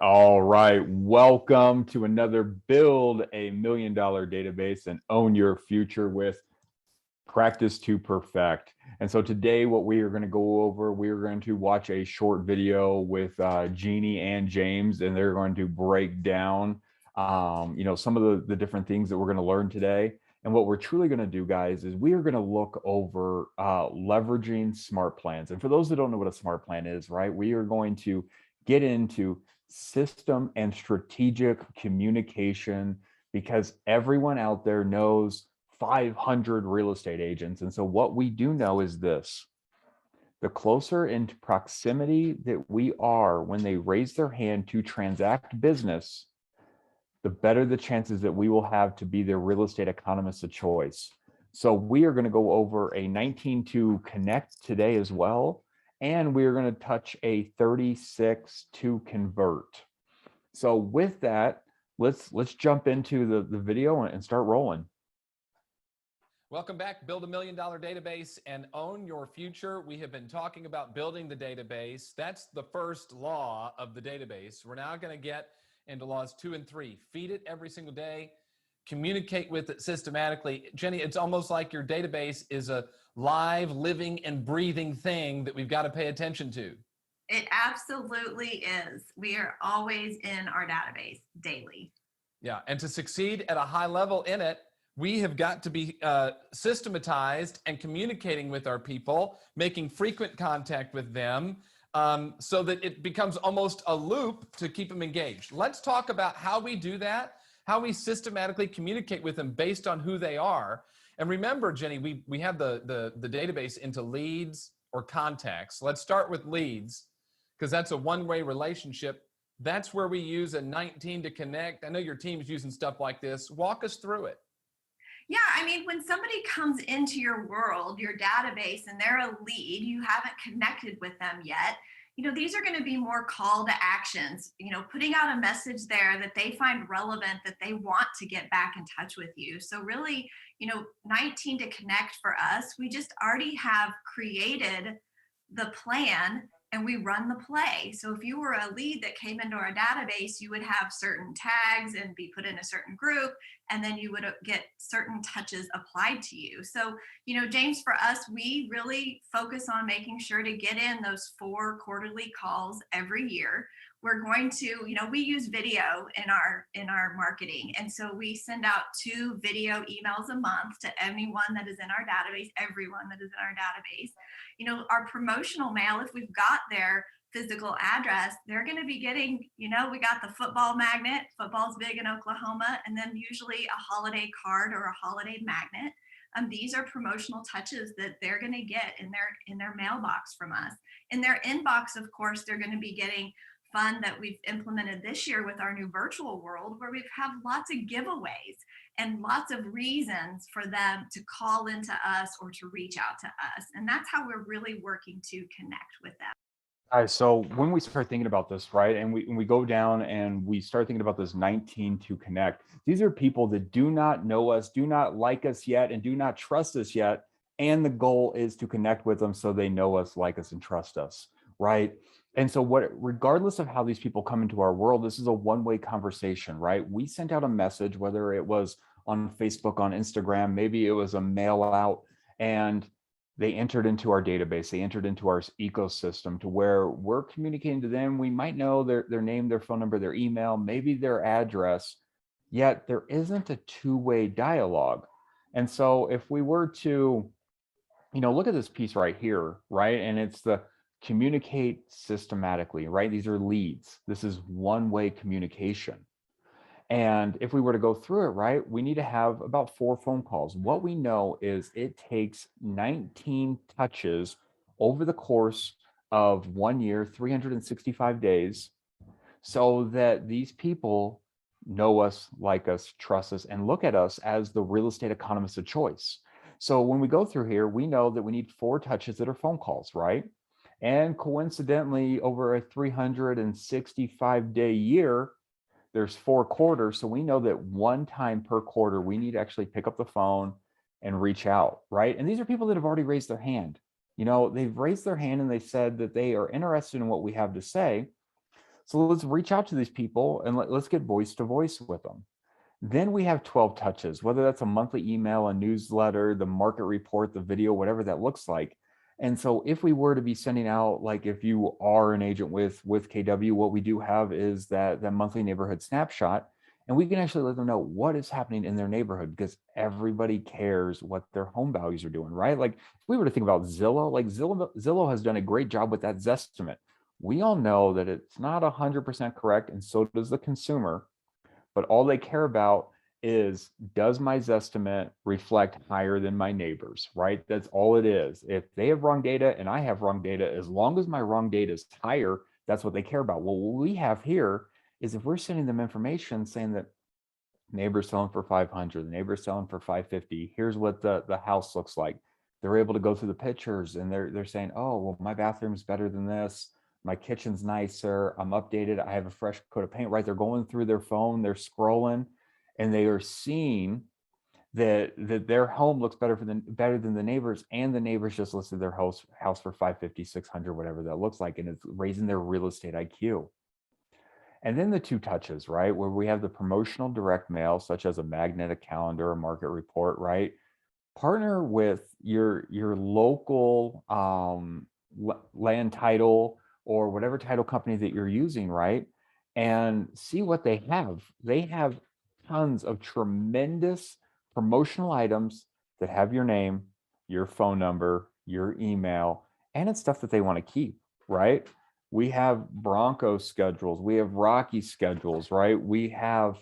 All right, welcome to another Build a Million Dollar Database and Own Your Future with Practice to Perfect. And so today what we are going to go over, we are going to watch a short video with Jeannie and James, and they're going to break down some of the different things that we're going to learn today. And what we're truly going to do, guys, is we are going to look over leveraging smart plans. And for those that don't know what a smart plan is, right, we are going to get into system and strategic communication because everyone out there knows 500 real estate agents. And so what we do know is this: the closer into proximity that we are when they raise their hand to transact business, the better the chances that we will have to be their real estate economist of choice. So we are going to go over a 19 to connect today as well. And we are going to touch a 36 to convert. So with that, let's jump into the video and start rolling. Welcome back. Build a $1 million database and own your future. We have been talking about building the database. That's the first law of the database. We're now going to get into laws 2 and 3. Feed it every single day. Communicate with it systematically. Jenny, it's almost like your database is a live, living, and breathing thing that we've got to pay attention to. It absolutely is. We are always in our database daily. Yeah, and to succeed at a high level in it, we have got to be systematized and communicating with our people, making frequent contact with them so that it becomes almost a loop to keep them engaged. Let's talk about how we do that, how we systematically communicate with them based on who they are. And remember, Jenny, we have the database into leads or contacts. Let's start with leads because that's a one-way relationship. That's where we use a 19 to connect. I know your team's using stuff like this. Walk us through it. Yeah, I mean, when somebody comes into your world, your database, and they're a lead, you haven't connected with them yet. These are going to be more call to actions, putting out a message there that they find relevant, that they want to get back in touch with you. So really, 19 to connect for us, we just already have created the plan and we run the play. So if you were a lead that came into our database, you would have certain tags and be put in a certain group, and then you would get certain touches applied to you. So, James, for us, we really focus on making sure to get in those 4 quarterly calls every year. We're going to, we use video in our marketing. And so we send out 2 video emails a month to anyone that is in our database, everyone that is in our database. Our promotional mail, if we've got their physical address, they're going to be getting, we got the football magnet. Football's big in Oklahoma, and then usually a holiday card or a holiday magnet. These are promotional touches that they're going to get in their mailbox from us. In their inbox, of course, they're going to be getting fun that we've implemented this year with our new virtual world, where we've have lots of giveaways and lots of reasons for them to call into us or to reach out to us. And that's how we're really working to connect with them. All right, so when we start thinking about this, right, and we go down and we start thinking about this 19 to connect, these are people that do not know us, do not like us yet, and do not trust us yet. And the goal is to connect with them so they know us, like us, and trust us, right? And so regardless of how these people come into our world, this is a one-way conversation, right? We sent out a message, whether it was on Facebook, on Instagram, maybe it was a mail out, and they entered into our database, they entered into our ecosystem to where we're communicating to them. We might know their name, their phone number, their email, maybe their address, yet there isn't a two-way dialogue. And so if we were to, look at this piece right here, right? And it's the communicate systematically, right? These are leads. This is one-way communication. And if we were to go through it, right, we need to have about 4 phone calls. What we know is it takes 19 touches over the course of 1 year, 365 days, so that these people know us, like us, trust us, and look at us as the real estate economist of choice. So when we go through here, we know that we need 4 touches that are phone calls, right? And coincidentally, over a 365-day year, there's 4 quarters. So we know that 1 time per quarter, we need to actually pick up the phone and reach out, right? And these are people that have already raised their hand. They've raised their hand and they said that they are interested in what we have to say. So let's reach out to these people and let's get voice to voice with them. Then we have 12 touches, whether that's a monthly email, a newsletter, the market report, the video, whatever that looks like. And so if we were to be sending out, like if you are an agent with KW, what we do have is that monthly neighborhood snapshot, and we can actually let them know what is happening in their neighborhood, because everybody cares what their home values are doing, right? Like if we were to think about Zillow, like Zillow has done a great job with that Zestimate. We all know that it's not 100% correct, and so does the consumer, but all they care about is, does my Zestimate reflect higher than my neighbors, right? That's all it is. If they have wrong data and I have wrong data, as long as my wrong data is higher, that's what they care about. Well, what we have here is if we're sending them information saying that neighbor's selling for 500, the neighbor's selling for 550, here's what the house looks like. They're able to go through the pictures and they're saying, oh, well, my bathroom's better than this. My kitchen's nicer. I'm updated. I have a fresh coat of paint, right? They're going through their phone, they're scrolling, and they are seeing that their home looks better than the neighbors, and the neighbors just listed their house for 550, 600, whatever that looks like, and it's raising their real estate IQ. And then the two touches, right, where we have the promotional direct mail, such as a magnetic calendar, a market report, right? Partner with your local land title or whatever title company that you're using, right? And see what they have. They have tons of tremendous promotional items that have your name, your phone number, your email, and it's stuff that they want to keep, right? We have Bronco schedules, we have Rocky schedules, right? We have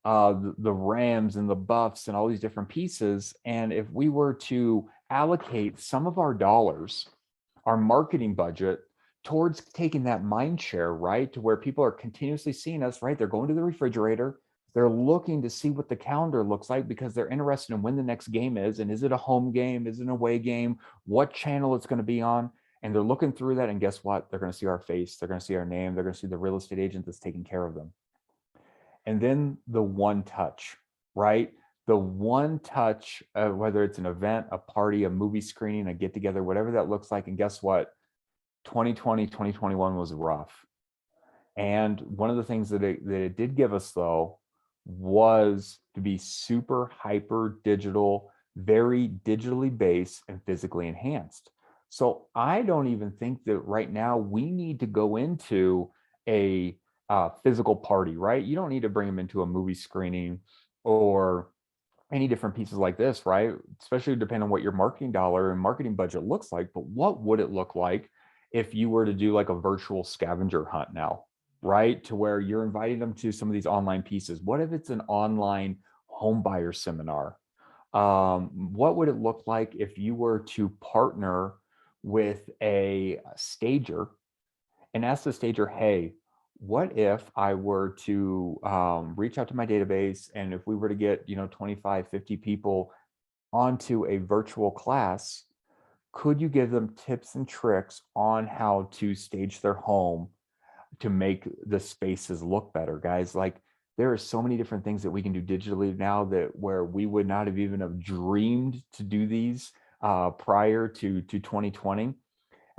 the Rams and the Buffs and all these different pieces. And if we were to allocate some of our dollars, our marketing budget, towards taking that mind share, right, to where people are continuously seeing us, right? They're going to the refrigerator, they're looking to see what the calendar looks like because they're interested in when the next game is. And is it a home game? Is it an away game? What channel it's going to be on? And they're looking through that. And guess what? They're going to see our face. They're going to see our name. They're going to see the real estate agent that's taking care of them. And then the one touch, right? The one touch, whether it's an event, a party, a movie screening, a get together, whatever that looks like. And guess what? 2020, 2021 was rough. And one of the things that it did give us, though, was to be super hyper digital, very digitally based and physically enhanced. So I don't even think that right now we need to go into a physical party, right? You don't need to bring them into a movie screening or any different pieces like this, right? Especially depending on what your marketing dollar and marketing budget looks like. But what would it look like if you were to do like a virtual scavenger hunt now, right? To where you're inviting them to some of these online pieces. What if it's an online home buyer seminar? What would it look like if you were to partner with a stager and ask the stager, hey, what if I were to reach out to my database, and if we were to get 25, 50 people onto a virtual class, could you give them tips and tricks on how to stage their home to make the spaces look better? Guys, like, there are so many different things that we can do digitally now that where we would not have even have dreamed to do these prior to 2020. And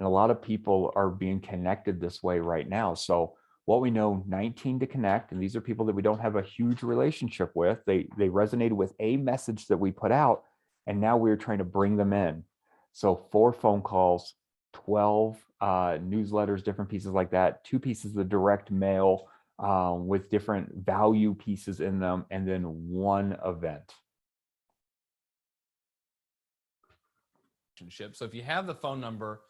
a lot of people are being connected this way right now. So what we know, 19 to connect, and these are people that we don't have a huge relationship with. They resonated with a message that we put out, and now we're trying to bring them in. So 4 phone calls, 12 newsletters, different pieces like that, 2 pieces of direct mail with different value pieces in them, and then 1 event. So if you have the phone number,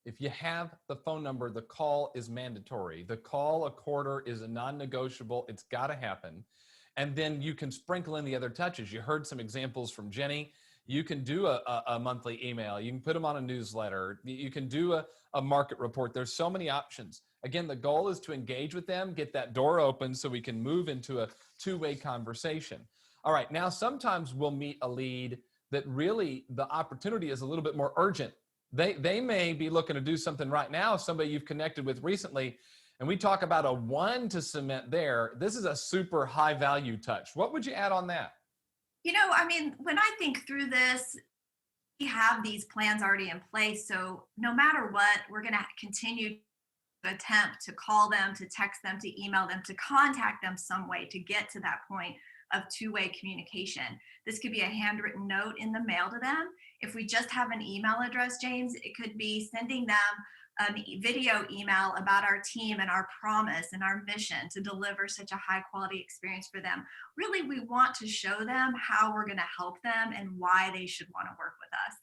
the call is mandatory. The call a quarter is a non-negotiable. It's got to happen. And then you can sprinkle in the other touches. You heard some examples from Jenny. You can do a monthly email. You can put them on a newsletter. You can do a market report. There's so many options. Again, the goal is to engage with them, get that door open so we can move into a two-way conversation. All right, now sometimes we'll meet a lead that really the opportunity is a little bit more urgent. They may be looking to do something right now, somebody you've connected with recently, and we talk about a 1 to cement there. This is a super high value touch. What would you add on that? I mean, when I think through this, we have these plans already in place. So no matter what, we're going to continue attempt to call them, to text them, to email them, to contact them some way to get to that point of two-way communication. This could be a handwritten note in the mail to them. If we just have an email address, James, it could be sending them a video email about our team and our promise and our mission to deliver such a high quality experience for them. Really, we want to show them how we're going to help them and why they should want to work with us.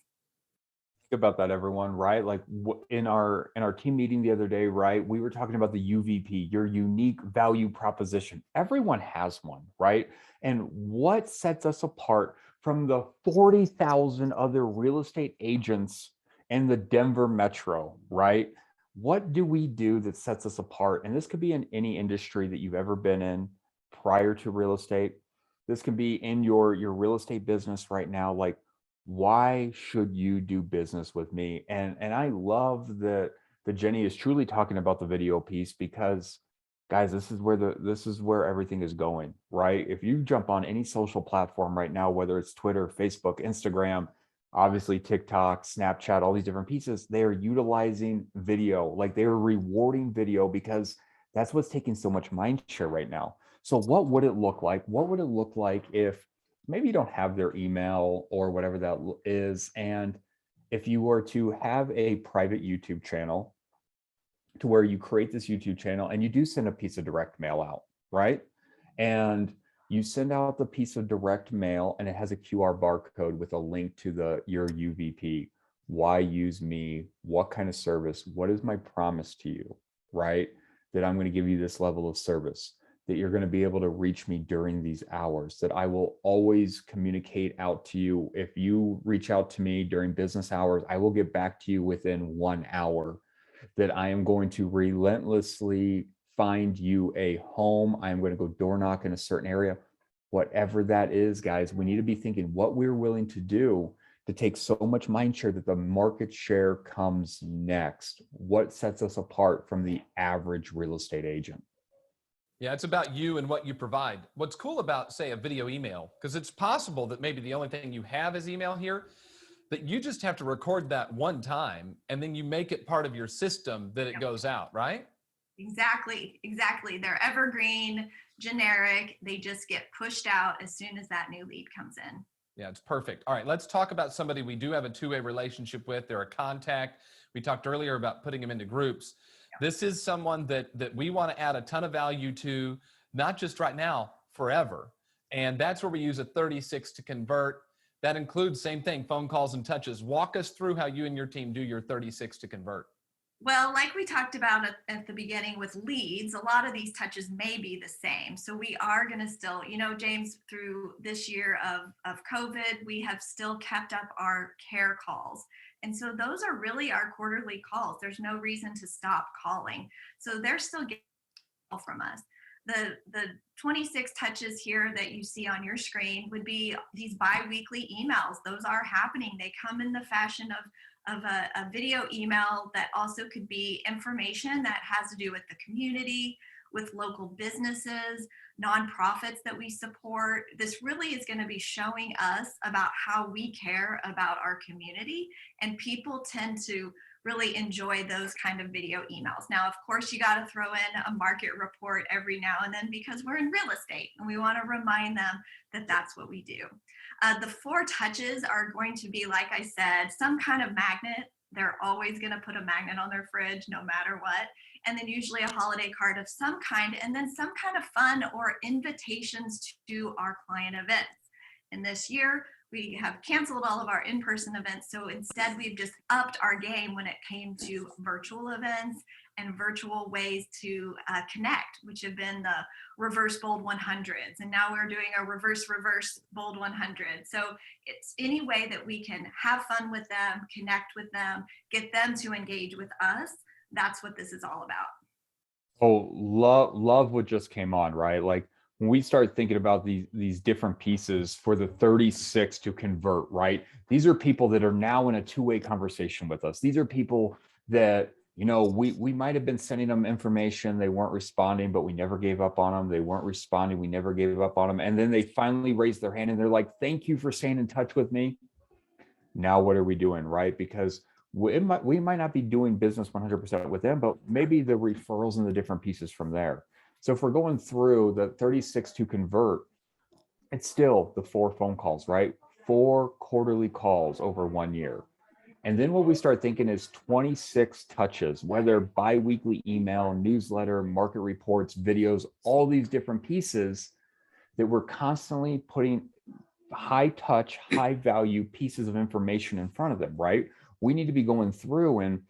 About that, everyone, right? Like in our team meeting the other day, right, we were talking about the UVP, your unique value proposition. Everyone has one, right? And what sets us apart from the 40,000 other real estate agents in the Denver metro, right? What do we do that sets us apart? And this could be in any industry that you've ever been in prior to real estate. This can be in your real estate business right now. Like, why should you do business with me? And I love that Jenny is truly talking about the video piece, because guys, this is where everything is going, right? If you jump on any social platform right now, whether it's Twitter, Facebook, Instagram, obviously TikTok, Snapchat, all these different pieces, they are utilizing video. Like, they are rewarding video because that's what's taking so much mind share right now. So what would it look like? What would it look like if maybe you don't have their email or whatever that is, and if you were to have a private YouTube channel to where you create this YouTube channel and you do send a piece of direct mail out, right? And you send out the piece of direct mail and it has a QR barcode with a link to your UVP. Why use me? What kind of service? What is my promise to you, right? That I'm going to give you this level of service, that you're going to be able to reach me during these hours, that I will always communicate out to you. If you reach out to me during business hours, I will get back to you within 1 hour, that I am going to relentlessly find you a home. I'm going to go door knock in a certain area. Whatever that is, guys, we need to be thinking what we're willing to do to take so much mind share that the market share comes next. What sets us apart from the average real estate agent? Yeah, it's about you and what you provide. What's cool about, say, a video email, because it's possible that maybe the only thing you have is email here, that you just have to record that one time and then you make it part of your system that it goes out, right? Exactly. They're evergreen, generic. They just get pushed out as soon as that new lead comes in. Yeah, it's perfect. All right, let's talk about somebody we do have a two-way relationship with. They're a contact. We talked earlier about putting them into groups. This is someone that we want to add a ton of value to, not just right now, forever. And that's where we use a 36 to convert. That includes, same thing, phone calls and touches. Walk us through how you and your team do your 36 to convert. Well, like we talked about at the beginning with leads, a lot of these touches may be the same. So we are going to still, James, through this year of COVID, we have still kept up our care calls. And so those are really our quarterly calls. There's no reason to stop calling. So they're still getting a call from us. The 26 touches here that you see on your screen would be these bi-weekly emails. Those are happening. They come in the fashion of a video email that also could be information that has to do with the community, with local businesses, nonprofits that we support. This really is going to be showing us about how we care about our community, and people tend to really enjoy those kind of video emails. Now, of course, you got to throw in a market report every now and then because we're in real estate and we want to remind them that that's what we do. The 4 touches are going to be, like I said, some kind of magnet. They're always going to put a magnet on their fridge no matter what. And then usually a holiday card of some kind, and then some kind of fun or invitations to our client events. And this year, we have canceled all of our in-person events. So instead, we've just upped our game when it came to virtual events and virtual ways to connect, which have been the reverse bold 100s. And now we're doing a reverse bold 100. So it's any way that we can have fun with them, connect with them, get them to engage with us. That's what this is all about. Oh, love what just came on, right? Like, when we start thinking about these different pieces for the 36 to convert, right? These are people that are now in a two-way conversation with us. These are people that, we might have been sending them information. They weren't responding, but we never gave up on them. They weren't responding. We never gave up on them. And then they finally raised their hand and they're like, thank you for staying in touch with me. Now, what are we doing, right? Because we might not be doing business 100% with them, but maybe the referrals and the different pieces from there. So if we're going through the 36 to convert, it's still the 4 phone calls, right? 4 quarterly calls over 1 year. And then what we start thinking is 26 touches, whether biweekly email, newsletter, market reports, videos, all these different pieces that we're constantly putting high touch, high value pieces of information in front of them, right? We need to be going through, and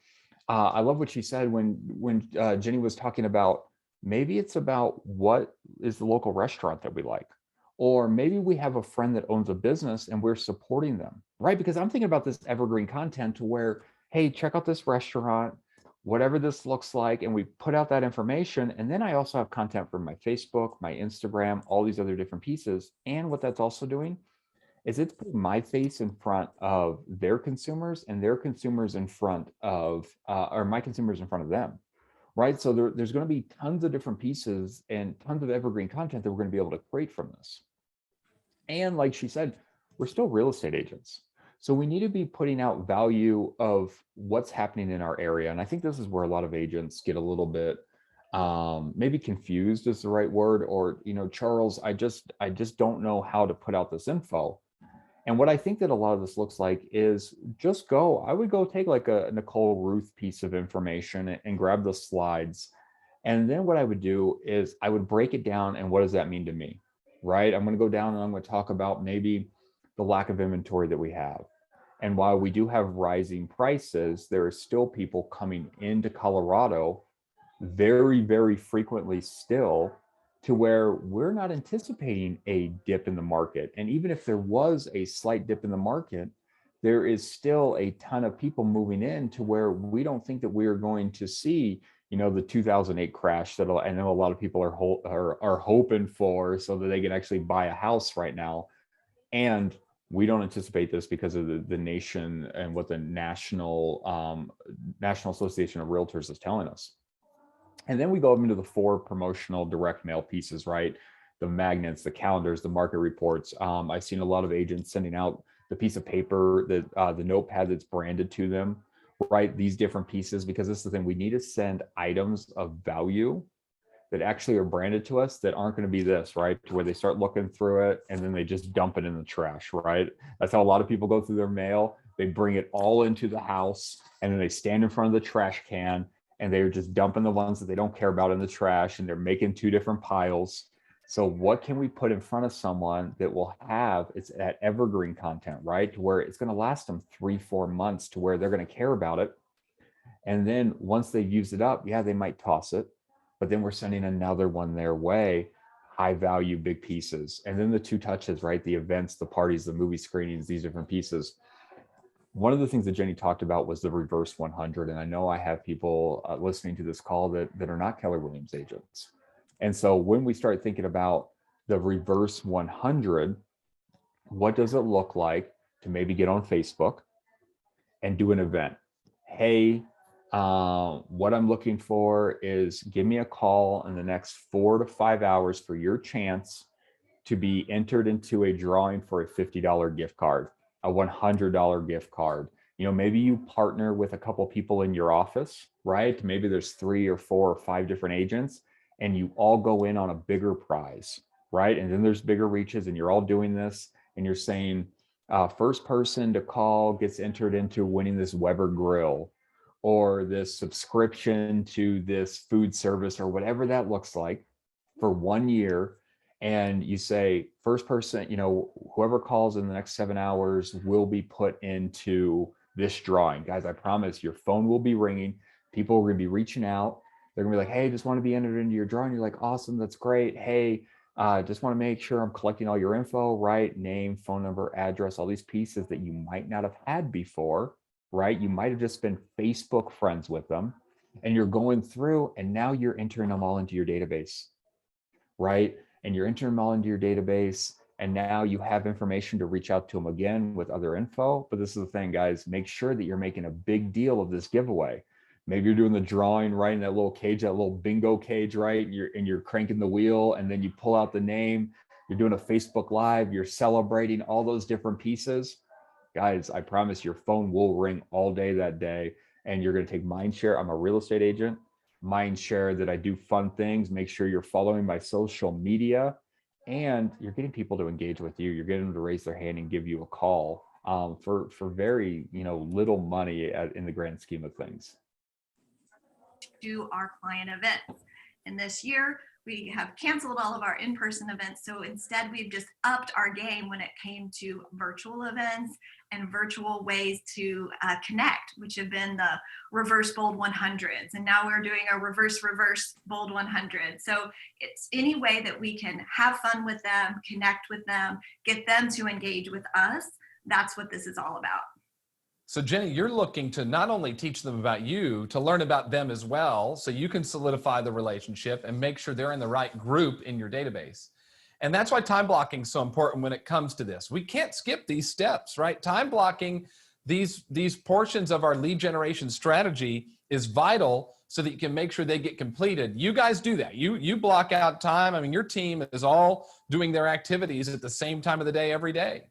I love what she said when Jenny was talking about, maybe it's about what is the local restaurant that we like, or maybe we have a friend that owns a business and we're supporting them, right? Because I'm thinking about this evergreen content to where, hey, check out this restaurant, whatever this looks like, and we put out that information. And then I also have content from my Facebook, my Instagram, all these other different pieces. And what that's also doing is it's putting my face in front of their consumers and their consumers in front of, or my consumers in front of them, right? So there's going to be tons of different pieces and tons of evergreen content that we're going to be able to create from this. And like she said, we're still real estate agents. So we need to be putting out value of what's happening in our area. And I think this is where a lot of agents get a little bit maybe confused is the right word, or, Charles, I just don't know how to put out this info. And what I think that a lot of this looks like is I would go take like a Nicole Ruth piece of information and grab the slides. And then what I would do is I would break it down. And what does that mean to me? Right? I'm going to go down and I'm going to talk about maybe the lack of inventory that we have. And while we do have rising prices, there are still people coming into Colorado very, very frequently still, to where we're not anticipating a dip in the market. And even if there was a slight dip in the market, there is still a ton of people moving in to where we don't think that we are going to see, the 2008 crash that I know a lot of people are hoping for, so that they can actually buy a house right now. And we don't anticipate this because of the nation and what the National Association of Realtors is telling us. And then we go up into the 4 promotional direct mail pieces, right? The magnets, the calendars, the market reports. I've seen a lot of agents sending out the piece of paper, the notepad that's branded to them, right? These different pieces, because this is the thing, we need to send items of value that actually are branded to us, that aren't going to be this, right? To where they start looking through it and then they just dump it in the trash, right? That's how a lot of people go through their mail. They bring it all into the house and then they stand in front of the trash can and they're just dumping the ones that they don't care about in the trash, and they're making 2 different piles. So what can we put in front of someone that will have, it's that evergreen content, right? To where it's going to last them 3-4 months, to where they're going to care about it. And then once they've used it up, yeah, they might toss it, but then we're sending another one their way, high value, big pieces. And then the 2 touches, right? The events, the parties, the movie screenings, these different pieces. One of the things that Jenny talked about was the reverse 100. And I know I have people listening to this call that are not Keller Williams agents. And so when we start thinking about the reverse 100, what does it look like to maybe get on Facebook and do an event? Hey, what I'm looking for is give me a call in the next 4 to 5 hours for your chance to be entered into a drawing for a $50 gift card, a $100 gift card. Maybe you partner with a couple people in your office, right? Maybe there's 3 or 4 or 5 different agents and you all go in on a bigger prize, right? And then there's bigger reaches and you're all doing this and you're saying, first person to call gets entered into winning this Weber grill or this subscription to this food service or whatever that looks like for 1 year. And you say, first person, whoever calls in the next 7 hours will be put into this drawing. Guys, I promise your phone will be ringing. People are going to be reaching out. They're going to be like, hey, just want to be entered into your drawing. You're like, awesome, that's great. Hey, just want to make sure I'm collecting all your info, right? Name, phone number, address, all these pieces that you might not have had before, right? You might have just been Facebook friends with them and you're going through and now you're entering them all into your database, right? And you're entering them all into your database. And now you have information to reach out to them again with other info. But this is the thing, guys, make sure that you're making a big deal of this giveaway. Maybe you're doing the drawing, right, in that little cage, that little bingo cage, right? And you're cranking the wheel and then you pull out the name. You're doing a Facebook Live. You're celebrating all those different pieces. guys, I promise your phone will ring all day that day, and you're going to take mind share. I'm a real estate agent. Mind share that I do fun things. Make sure you're following my social media, and you're getting people to engage with you. You're getting them to raise their hand and give you a call for very little money in the grand scheme of things. Do our client events. And this year, we have canceled all of our in-person events. So instead, we've just upped our game when it came to virtual events and virtual ways to connect, which have been the reverse bold 100s. And now we're doing a reverse bold 100. So it's any way that we can have fun with them, connect with them, get them to engage with us. That's what this is all about. So Jenny, you're looking to not only teach them about you, to learn about them as well, so you can solidify the relationship and make sure they're in the right group in your database. And that's why time blocking is so important when it comes to this. We can't skip these steps, right? Time blocking these portions of our lead generation strategy is vital so that you can make sure they get completed. You guys do that. You block out time. I mean, your team is all doing their activities at the same time of the day every day.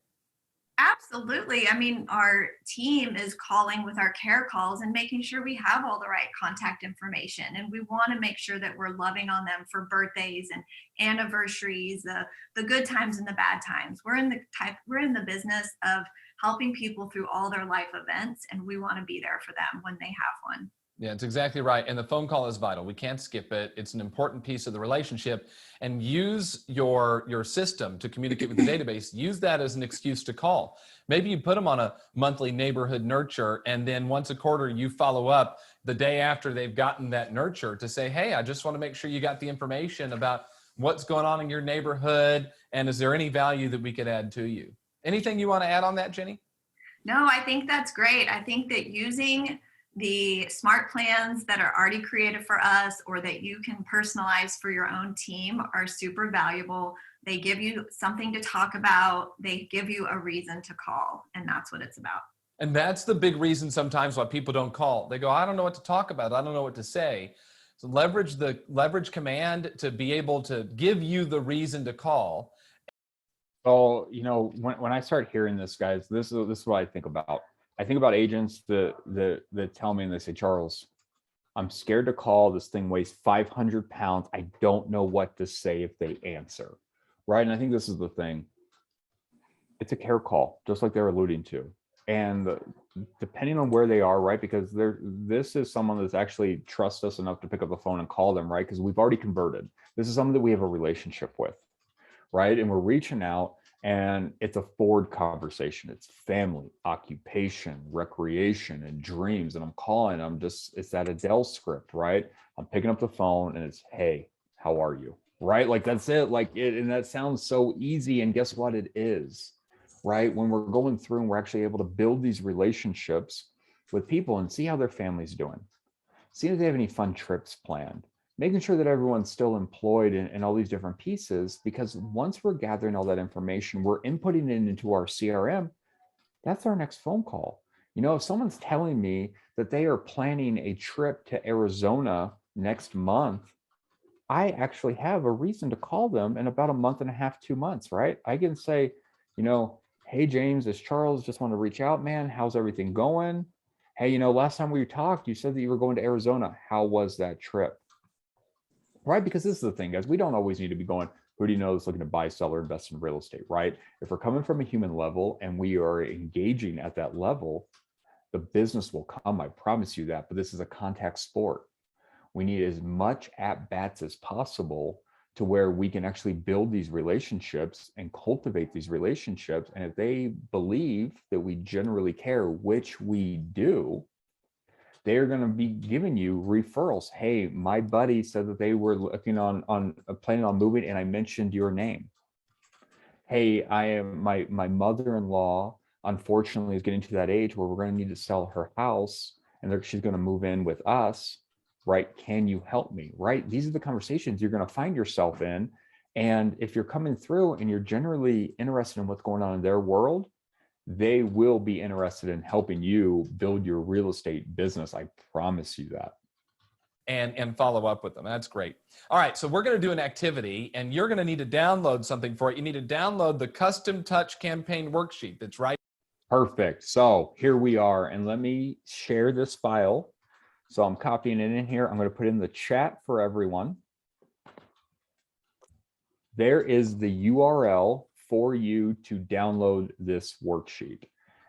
Absolutely. I mean, our team is calling with our care calls and making sure we have all the right contact information. And we want to make sure that we're loving on them for birthdays and anniversaries, the good times and the bad times. We're in the business of helping people through all their life events, and we want to be there for them when they have one. Yeah, it's exactly right. And the phone call is vital. We can't skip it. It's an important piece of the relationship. And use your system to communicate with the database. Use that as an excuse to call. Maybe you put them on a monthly neighborhood nurture, and then once a quarter you follow up the day after they've gotten that nurture to say, hey, I just want to make sure you got the information about what's going on in your neighborhood, and is there any value that we could add to you? Anything you want to add on that, Jenny? No, I think that's great. I think that using the smart plans that are already created for us or that you can personalize for your own team are super valuable. They give you something to talk about. They give you a reason to call, and that's what it's about. And that's the big reason sometimes why people don't call. They go, I don't know what to talk about. I don't know what to say. So leverage command to be able to give you the reason to call. So, when I start hearing this, guys, this is what I think about. I think about agents that tell me and they say, Charles, I'm scared to call. This thing weighs 500 pounds. I don't know what to say if they answer. Right. And I think this is the thing. It's a care call, just like they're alluding to. And depending on where they are, right, because this is someone that's actually trusts us enough to pick up the phone and call them, right, because we've already converted. This is someone that we have a relationship with, right? And we're reaching out. And it's a forward conversation. It's family, occupation, recreation, and dreams. And I'm calling, it's that Adele script, right? I'm picking up the phone and it's, hey, how are you? Right? Like that's it. And that sounds so easy. And guess what? It is, right? When we're going through and we're actually able to build these relationships with people and see how their family's doing. See if they have any fun trips planned. Making sure that everyone's still employed in all these different pieces, because once we're gathering all that information, we're inputting it into our CRM. That's our next phone call. If someone's telling me that they are planning a trip to Arizona next month, I actually have a reason to call them in about a month and a half, 2 months, right? I can say, hey, James, it's Charles. Just want to reach out, man. How's everything going? Hey, last time we talked, you said that you were going to Arizona. How was that trip? Right? Because this is the thing, guys, we don't always need to be going, who do you know that's looking to buy, sell, or invest in real estate, right? If we're coming from a human level and we are engaging at that level, the business will come. I promise you that. But this is a contact sport. We need as much at-bats as possible to where we can actually build these relationships and cultivate these relationships. And if they believe that we generally care, which we do, they're going to be giving you referrals. Hey, my buddy said that they were looking on planning on moving, and I mentioned your name. Hey, I am my mother-in-law, unfortunately, is getting to that age where we're going to need to sell her house, and she's going to move in with us. Right? Can you help me? Right? These are the conversations you're going to find yourself in. And if you're coming through and you're generally interested in what's going on in their world, they will be interested in helping you build your real estate business. I promise you that. And follow up with them. That's great. All right. So we're going to do an activity, and you're going to need to download something for it. You need to download the custom touch campaign worksheet that's right. Perfect. So here we are, and let me share this file. So I'm copying it in here. I'm going to put it in the chat for everyone. There is the URL for you to download this worksheet.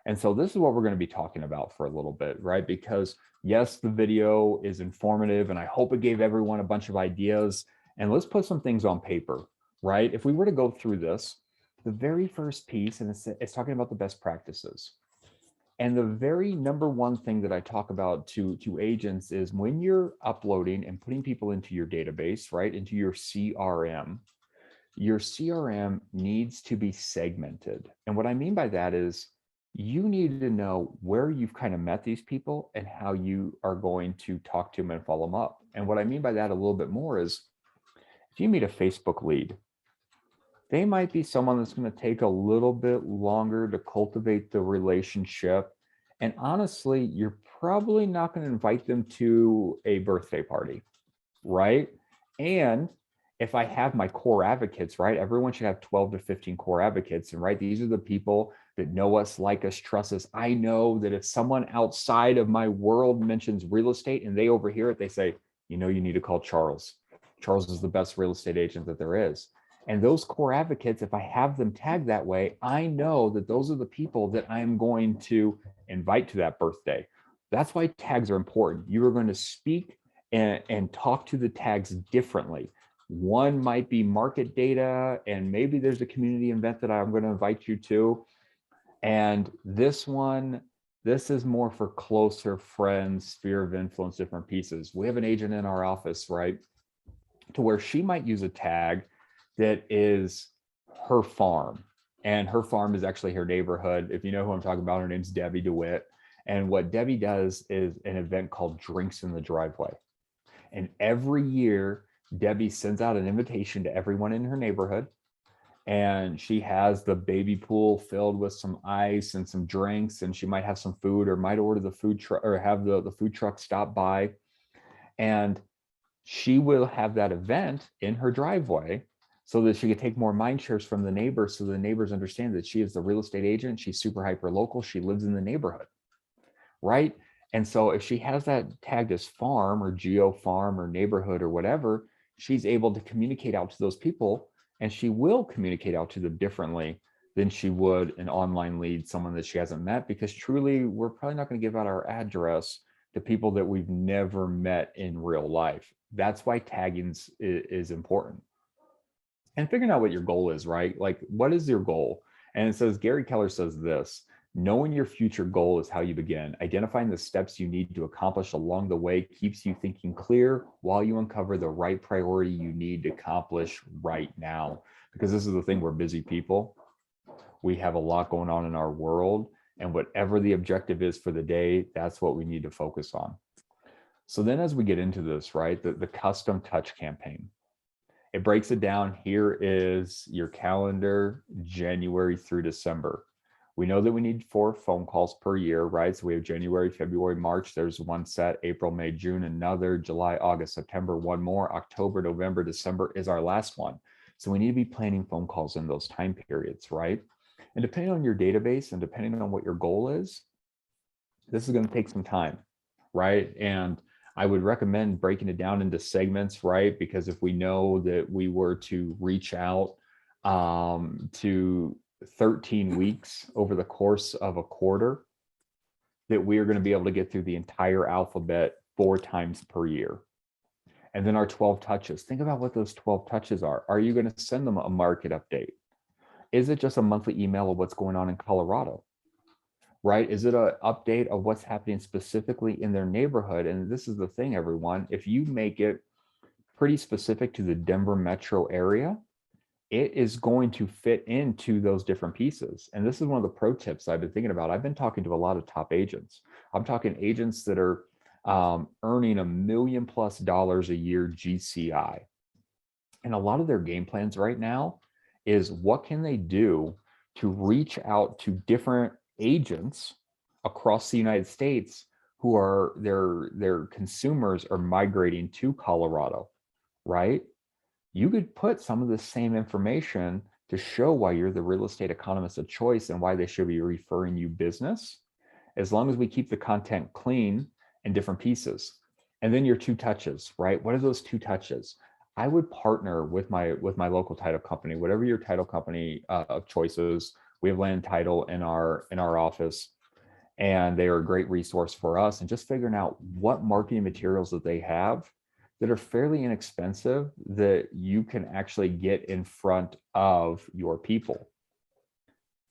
And so this is what we're going to be talking about for a little bit, right? Because yes, the video is informative and I hope it gave everyone a bunch of ideas. And let's put some things on paper, right? If we were to go through this, the very first piece, and it's talking about the best practices. And the very number one thing that I talk about to agents is when you're uploading and putting people into your database, right, into your CRM needs to be segmented. And what I mean by that is you need to know where you've kind of met these people and how you are going to talk to them and follow them up. And what I mean by that a little bit more is if you meet a Facebook lead, they might be someone that's going to take a little bit longer to cultivate the relationship. And honestly, you're probably not going to invite them to a birthday party, right? And if I have my core advocates, right, everyone should have 12 to 15 core advocates. And right, these are the people that know us, like us, trust us. I know that if someone outside of my world mentions real estate and they overhear it, they say, you know, you need to call Charles. Charles is the best real estate agent that there is. And those core advocates, if I have them tagged that way, I know that those are the people that I'm going to invite to that birthday. That's why tags are important. You are going to speak and talk to the tags differently. One might be market data, and maybe there's a community event that I'm going to invite you to. And this one, this is more for closer friends, sphere of influence, different pieces. We have an agent in our office, right, to where she might use a tag that is her farm. And her farm is actually her neighborhood. If you know who I'm talking about, her name's Debbie DeWitt. And what Debbie does is an event called Drinks in the Driveway. And every year, Debbie sends out an invitation to everyone in her neighborhood. And she has the baby pool filled with some ice and some drinks. And she might have some food or might order the food truck or have the food truck stop by. And she will have that event in her driveway so that she could take more mind shares from the neighbors, so the neighbors understand that she is the real estate agent. She's super hyper local. She lives in the neighborhood, right? And so if she has that tagged as farm or geo farm or neighborhood or whatever, she's able to communicate out to those people, and she will communicate out to them differently than she would an online lead, someone that she hasn't met, because truly we're probably not going to give out our address to people that we've never met in real life. That's why tagging is important. And figuring out what your goal is, right? Like, what is your goal? And it says, Gary Keller says this: knowing your future goal is how you begin. Identifying the steps you need to accomplish along the way keeps you thinking clear while you uncover the right priority you need to accomplish right now. Because this is the thing, we're busy people. We have a lot going on in our world, and whatever the objective is for the day, that's what we need to focus on. So then as we get into this, right, the custom touch campaign, it breaks it down. Here is your calendar, January through December. We know that we need 4 phone calls per year, right? So we have January, February, March. There's one set, April, May, June, another, July, August, September, one more, October, November, December is our last one. So we need to be planning phone calls in those time periods, right? And depending on your database and depending on what your goal is, this is going to take some time, right? And I would recommend breaking it down into segments, right? Because if we know that we were to reach out to 13 weeks over the course of a quarter, that we are going to be able to get through the entire alphabet 4 times per year. And then our 12 touches. Think about what those 12 touches are. Are you going to send them a market update? Is it just a monthly email of what's going on in Colorado? Right? Is it an update of what's happening specifically in their neighborhood? And this is the thing, everyone, if you make it pretty specific to the Denver metro area, it is going to fit into those different pieces. And this is one of the pro tips I've been thinking about. I've been talking to a lot of top agents. I'm talking agents that are earning $1 million+ a year GCI. And a lot of their game plans right now is what can they do to reach out to different agents across the United States who are their consumers are migrating to Colorado, right? You could put some of the same information to show why you're the real estate economist of choice and why they should be referring you business, as long as we keep the content clean in different pieces. And then your 2 touches, right? What are those 2 touches? I would partner with my local title company, whatever your title company of choice is. We have Land Title in our office, and they are a great resource for us. And just figuring out what marketing materials that they have that are fairly inexpensive that you can actually get in front of your people.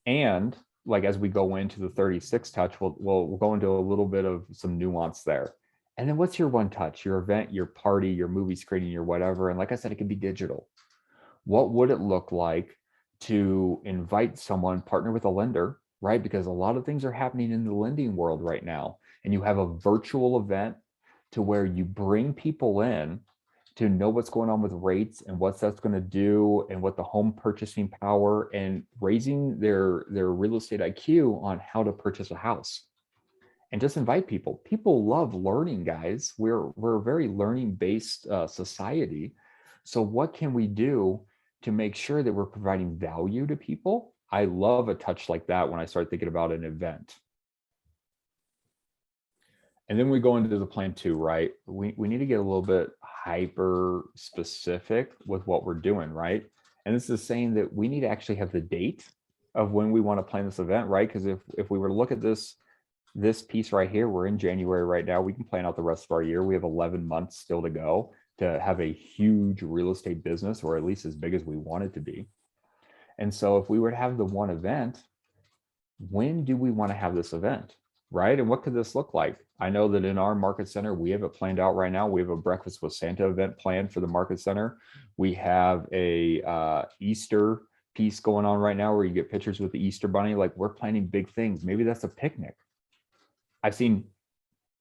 And like, as we go into the 36 touch, we'll go into a little bit of some nuance there. And then what's your 1 touch, your event, your party, your movie screening, your whatever. And like I said, it can be digital. What would it look like to invite someone, partner with a lender, right? Because a lot of things are happening in the lending world right now. And you have a virtual event to where you bring people in to know what's going on with rates and what that's going to do and what the home purchasing power and raising their real estate IQ on how to purchase a house. And just invite people. People love learning, guys. We're a very learning based society. So what can we do to make sure that we're providing value to people? I love a touch like that when I start thinking about an event. And then we go into the plan 2, right? We need to get a little bit hyper specific with what we're doing, right? And this is saying that we need to actually have the date of when we want to plan this event, right? Because if we were to look at this piece right here, we're in January right now, we can plan out the rest of our year. We have 11 months still to go to have a huge real estate business, or at least as big as we want it to be. And so if we were to have the one event, when do we want to have this event, right? And what could this look like? I know that in our market center, we have it planned out right now. We have a Breakfast with Santa event planned for the market center. We have a Easter piece going on right now where you get pictures with the Easter bunny. Like, we're planning big things. Maybe that's a picnic. I've seen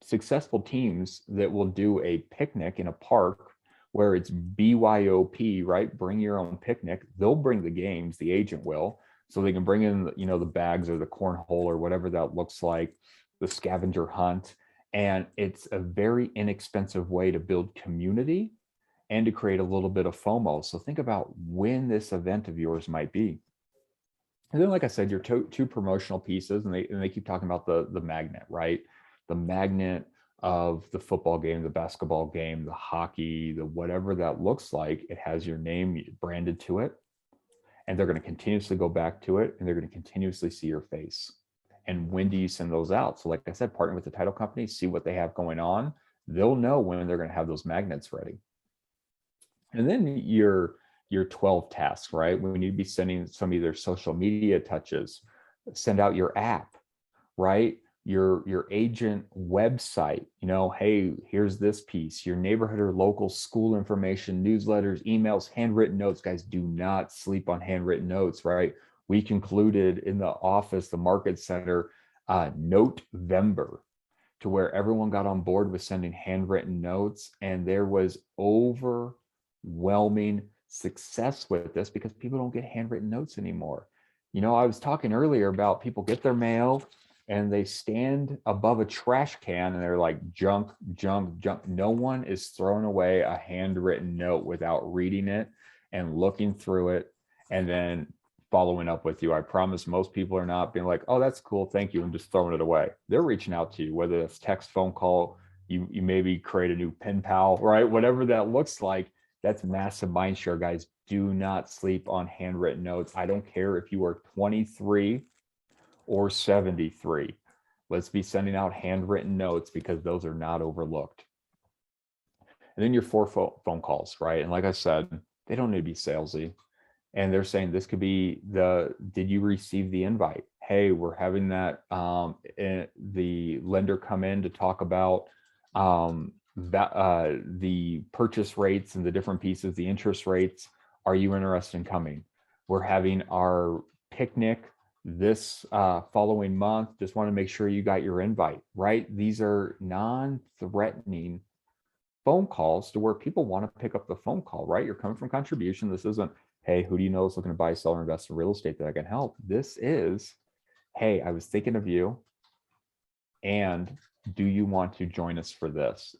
successful teams that will do a picnic in a park where it's BYOP, right? Bring your own picnic. They'll bring the games, the agent will, so they can bring in, the bags or the cornhole or whatever that looks like, the scavenger hunt. And it's a very inexpensive way to build community and to create a little bit of FOMO. So think about when this event of yours might be. And then, like I said, your 2 promotional pieces, and they keep talking about the magnet, right? The magnet of the football game, the basketball game, the hockey, the whatever that looks like. It has your name branded to it, and they're going to continuously go back to it, and they're going to continuously see your face. And when do you send those out? So like I said, partner with the title company, see what they have going on. They'll know when they're going to have those magnets ready. And then your 12 tasks, right? We need to be sending some of their social media touches, send out your app, right? Your agent website, hey, here's this piece, your neighborhood or local school information, newsletters, emails, handwritten notes. Guys, do not sleep on handwritten notes, right? We concluded in the office, the market center, November, to where everyone got on board with sending handwritten notes, and there was overwhelming success with this because people don't get handwritten notes anymore. I was talking earlier about people get their mail and they stand above a trash can and they're like, junk, junk, junk. No one is throwing away a handwritten note without reading it and looking through it and then following up with you. I promise most people are not being like, oh, that's cool, thank you, and just throwing it away. They're reaching out to you, whether it's text, phone call, you maybe create a new pen pal, right? Whatever that looks like. That's massive mind share, guys. Do not sleep on handwritten notes. I don't care if you are 23 or 73. Let's be sending out handwritten notes because those are not overlooked. And then your 4 phone calls, right? And like I said, they don't need to be salesy. And they're saying this could be did you receive the invite? Hey, we're having that the lender come in to talk about the purchase rates and the different pieces, the interest rates. Are you interested in coming? We're having our picnic this following month. Just want to make sure you got your invite, right? These are non-threatening phone calls to where people want to pick up the phone call, right? You're coming from contribution. This isn't, hey, who do you know is looking to buy, sell, or invest in real estate that I can help? This is, hey, I was thinking of you, and do you want to join us for this,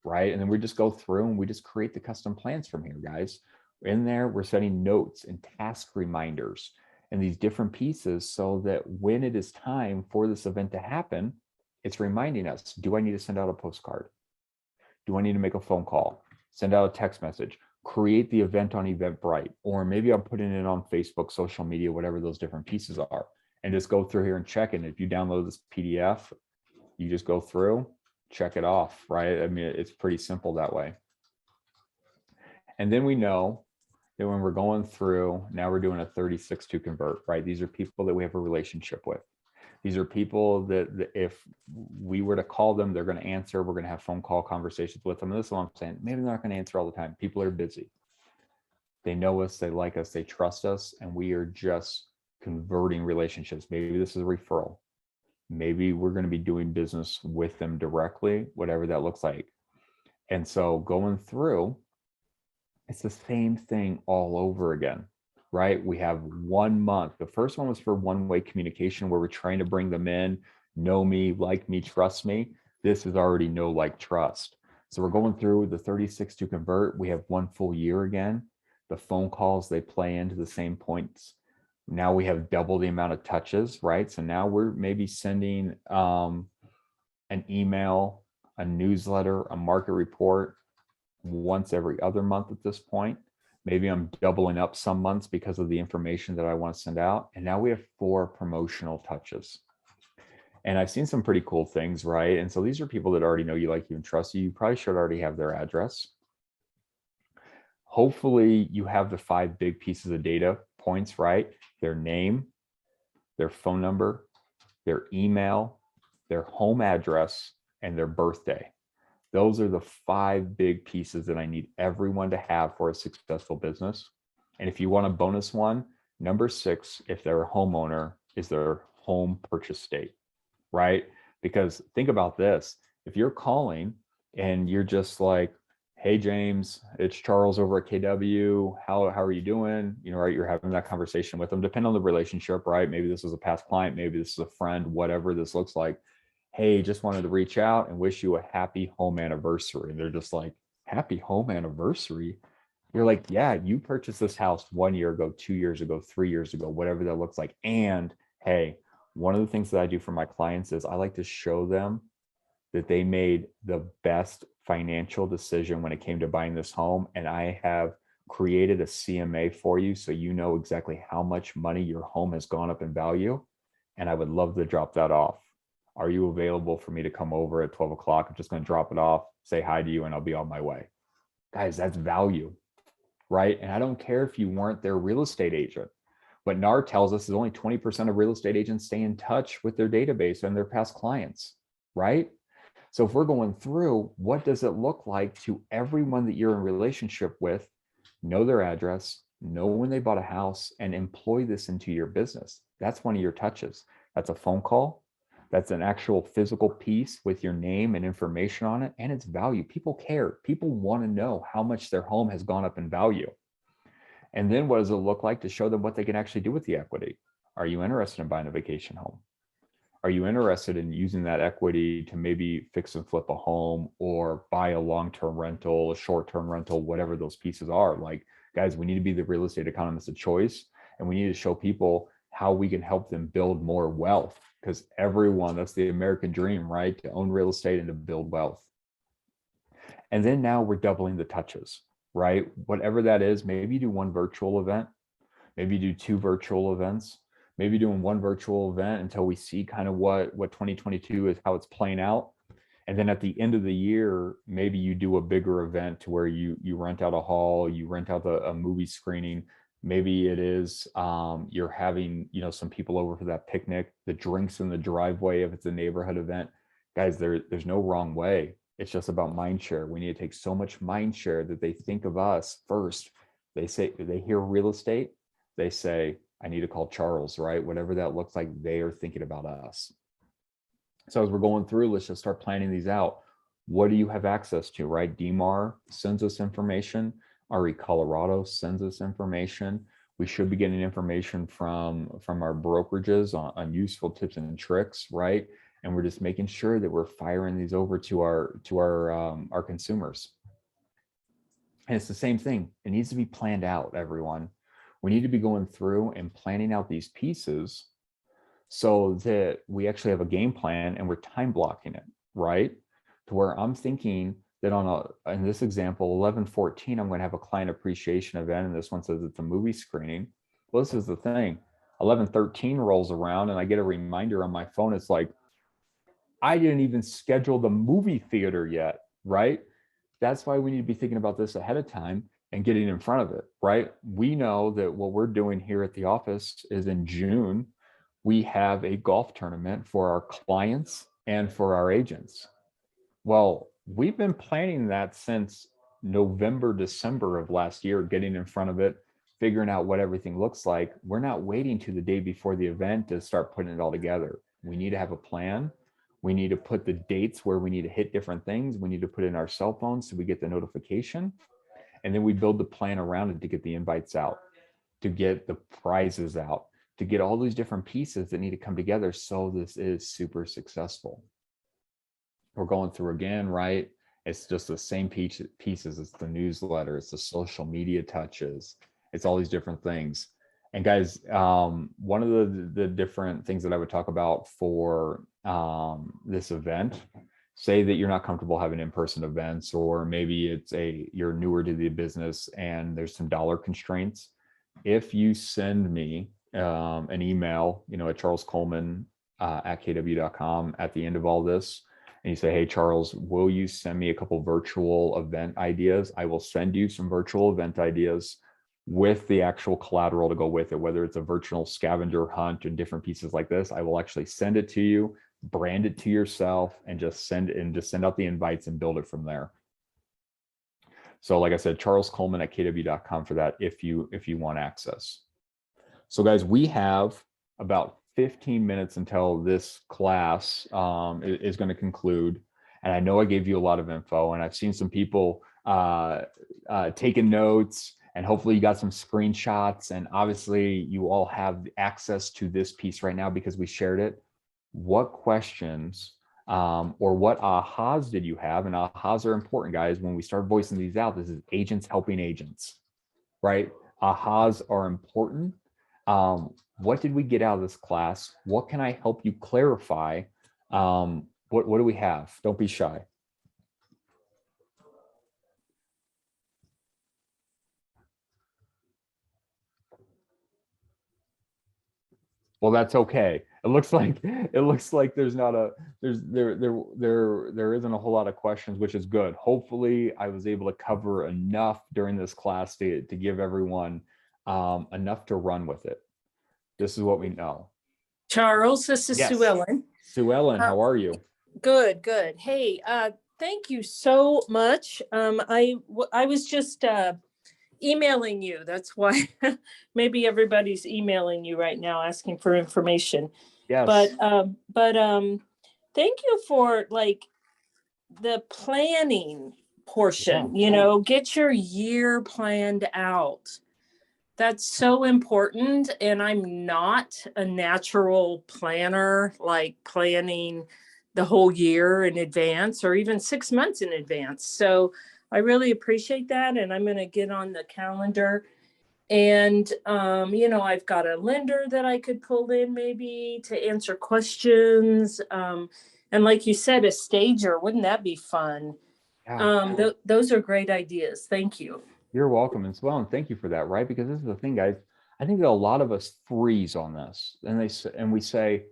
right? And then we just go through and we just create the custom plans from here, guys. In there, we're setting notes and task reminders and these different pieces so that when it is time for this event to happen, it's reminding us, do I need to send out a postcard? Do I need to make a phone call? Send out a text message? Create the event on Eventbrite, or maybe I'm putting it on Facebook, social media, whatever those different pieces are, and just go through here and check it. If you download this PDF, you just go through, check it off, right? I mean, it's pretty simple that way. And then we know that when we're going through, now we're doing a 36 to convert, right? These are people that we have a relationship with. These are people that if we were to call them, they're going to answer. We're going to have phone call conversations with them. And this is what I'm saying. Maybe they're not going to answer all the time. People are busy. They know us, they like us, they trust us, and we are just converting relationships. Maybe this is a referral. Maybe we're going to be doing business with them directly, whatever that looks like. And so going through, it's the same thing all over again, right? We have 1 month. The first one was for one-way communication where we're trying to bring them in, know me, like me, trust me. This is already know, like, trust. So we're going through the 36 to convert. We have 1 full year again. The phone calls, they play into the same points. Now we have double the amount of touches, right? So now we're maybe sending an email, a newsletter, a market report once every other month at this point. Maybe I'm doubling up some months because of the information that I want to send out. And now we have 4 promotional touches. And I've seen some pretty cool things, right? And so these are people that already know you, like you, and trust you. You probably should already have their address. Hopefully you have the 5 big pieces of data points, right? Their name, their phone number, their email, their home address, and their birthday. Those are the 5 big pieces that I need everyone to have for a successful business. And if you want a bonus one, number 6, if they're a homeowner, is their home purchase date, right? Because think about this. If you're calling and you're just like, hey, James, it's Charles over at KW. How are you doing? You know, right? You're having that conversation with them, depending on the relationship, right? Maybe this is a past client, maybe this is a friend, whatever this looks like. Hey, just wanted to reach out and wish you a happy home anniversary. And they're just like, happy home anniversary? You're like, yeah, you purchased this house 1 year ago, 2 years ago, 3 years ago, whatever that looks like. And hey, one of the things that I do for my clients is I like to show them that they made the best financial decision when it came to buying this home. And I have created a CMA for you so you know exactly how much money your home has gone up in value. And I would love to drop that off. Are you available for me to come over at 12 o'clock? I'm just going to drop it off, say hi to you, and I'll be on my way. Guys, that's value, right? And I don't care if you weren't their real estate agent. What NAR tells us is only 20% of real estate agents stay in touch with their database and their past clients, right? So if we're going through, what does it look like to everyone that you're in relationship with, know their address, know when they bought a house, and employ this into your business? That's one of your touches. That's a phone call. That's an actual physical piece with your name and information on it, and it's value. People care. People want to know how much their home has gone up in value. And then what does it look like to show them what they can actually do with the equity? Are you interested in buying a vacation home? Are you interested in using that equity to maybe fix and flip a home or buy a long-term rental, a short-term rental, whatever those pieces are? Like, guys, we need to be the real estate economist of choice, and we need to show people how we can help them build more wealth, because everyone, that's the American dream, right? To own real estate and to build wealth. And then now we're doubling the touches, right? Whatever that is, maybe you do 1 virtual event, maybe you do 2 virtual events, maybe doing 1 virtual event until we see kind of what 2022 is, how it's playing out. And then at the end of the year, maybe you do a bigger event to where you rent out a hall, you rent out a movie screening. Maybe it is you're having, you know, some people over for that picnic, the drinks in the driveway if it's a neighborhood event. Guys, there's no wrong way. It's just about mind share. We need to take so much mind share that they think of us first. They hear real estate, they say, I need to call Charles, right? Whatever that looks like, they are thinking about us. So as we're going through, let's just start planning these out. What do you have access to, right? DMAR sends us information. RE Colorado sends us information. We should be getting information from our brokerages on useful tips and tricks, right? And we're just making sure that we're firing these over to our consumers. And it's the same thing. It needs to be planned out, everyone. We need to be going through and planning out these pieces so that we actually have a game plan and we're time blocking it, right? To where I'm thinking that in this example, 11/14, I'm going to have a client appreciation event. And this one says it's a movie screening. Well, this is the thing. 11/13 rolls around and I get a reminder on my phone. It's like, I didn't even schedule the movie theater yet, right? That's why we need to be thinking about this ahead of time and getting in front of it, right? We know that what we're doing here at the office is in June, we have a golf tournament for our clients and for our agents. Well, we've been planning that since November, December of last year, getting in front of it, figuring out what everything looks like. We're not waiting to the day before the event to start putting it all together. We need to have a plan. We need to put the dates where we need to hit different things. We need to put it in our cell phones so we get the notification. And then we build the plan around it to get the invites out, to get the prizes out, to get all these different pieces that need to come together so this is super successful. We're going through again, right? It's just the same pieces. It's the newsletter, it's the social media touches, it's all these different things. And guys, one of the different things that I would talk about for this event, say that you're not comfortable having in-person events, or maybe you're newer to the business and there's some dollar constraints. If you send me an email, at Charles Coleman at kw.com at the end of all this, and you say, hey, Charles, will you send me a couple virtual event ideas? I will send you some virtual event ideas with the actual collateral to go with it, whether it's a virtual scavenger hunt and different pieces like this. I will actually send it to you, brand it to yourself, and just send out the invites and build it from there. So like I said, Charles Coleman at kw.com for that if you want access. So guys, we have about 15 minutes until this class is going to conclude. And I know I gave you a lot of info, and I've seen some people taking notes, and hopefully you got some screenshots, and obviously you all have access to this piece right now because we shared it. What questions or what ahas did you have? And ahas are important, guys. When we start voicing these out, this is agents helping agents, right? Ahas are important. What did we get out of this class? What can I help you clarify? What do we have? Don't be shy. Well, that's okay. It looks like there's not a there isn't a whole lot of questions, which is good. Hopefully, I was able to cover enough during this class to give everyone enough to run with it. This is what we know. Charles, this is Sue Ellen. Sue Ellen, how are you? Good. Hey, thank you so much. I was just emailing you. That's why maybe everybody's emailing you right now asking for information. Yes. But thank you for the planning portion. Yeah. Get your year planned out. That's so important. And I'm not a natural planner, like planning the whole year in advance or even 6 months in advance. So I really appreciate that. And I'm going to get on the calendar. And, I've got a lender that I could pull in maybe to answer questions. And like you said, a stager, wouldn't that be fun? Yeah. Those are great ideas. Thank you. You're welcome as well, and thank you for that, right? Because this is the thing, guys. I think that a lot of us freeze on this, and we say,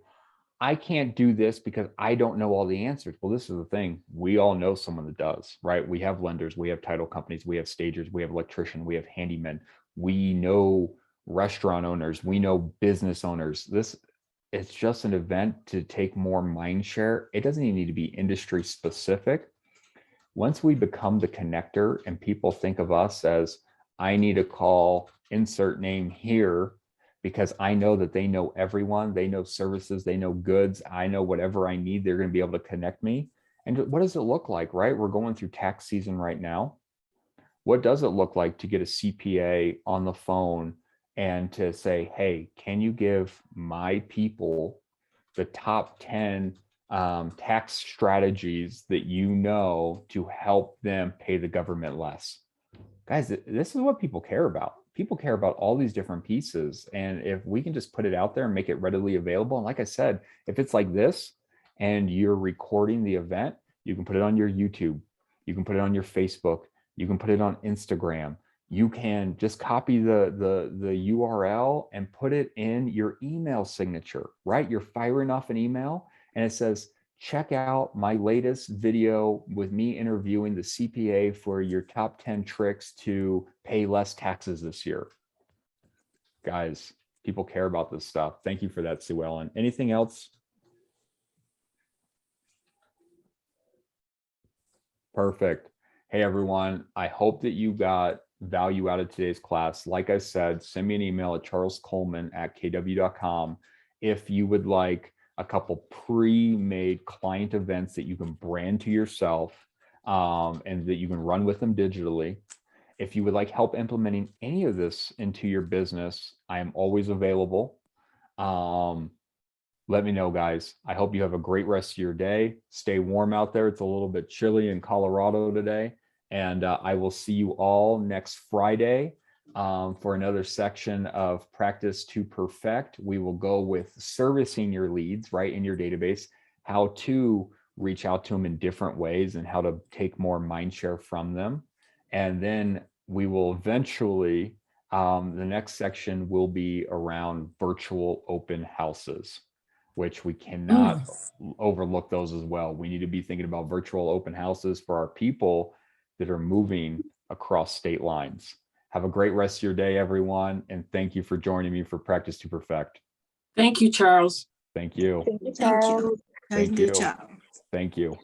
I can't do this because I don't know all the answers. Well, this is the thing. We all know someone that does, right? We have lenders, we have title companies, we have stagers, we have electricians, we have handymen, we know restaurant owners, we know business owners. It's just an event to take more mind share. It doesn't even need to be industry specific. Once we become the connector and people think of us as, I need to call insert name here because I know that they know everyone, they know services, they know goods, I know whatever I need, they're going to be able to connect me. And what does it look like, right? We're going through tax season right now. What does it look like to get a CPA on the phone and to say, hey, can you give my people the top 10 tax strategies that to help them pay the government less? Guys, this is what people care about. People care about all these different pieces. And if we can just put it out there and make it readily available. And like I said, if it's like this and you're recording the event, you can put it on your YouTube, you can put it on your Facebook, you can put it on Instagram. You can just copy the URL and put it in your email signature, right? You're firing off an email and it says, check out my latest video with me interviewing the CPA for your top 10 tricks to pay less taxes this year. Guys, people care about this stuff. Thank you for that, Sue Ellen. Anything else? Perfect. Hey, everyone. I hope that you got value out of today's class. Like I said, send me an email at charlescoleman@kw.com if you would like a couple pre-made client events that you can brand to yourself and that you can run with them digitally. If you would like help implementing any of this into your business, I am always available. Let me know, guys. I hope you have a great rest of your day. Stay warm out there. It's a little bit chilly in Colorado today. And I will see you all next Friday for another section of Practice to Perfect. We will go with servicing your leads, right, in your database, how to reach out to them in different ways and how to take more mind share from them. And then we will eventually, the next section will be around virtual open houses, which we cannot overlook those as well. We need to be thinking about virtual open houses for our people that are moving across state lines. Have a great rest of your day, everyone. And thank you for joining me for Practice to Perfect. Thank you, Charles. Thank you. Thank you. Thank you. Charles. Thank you.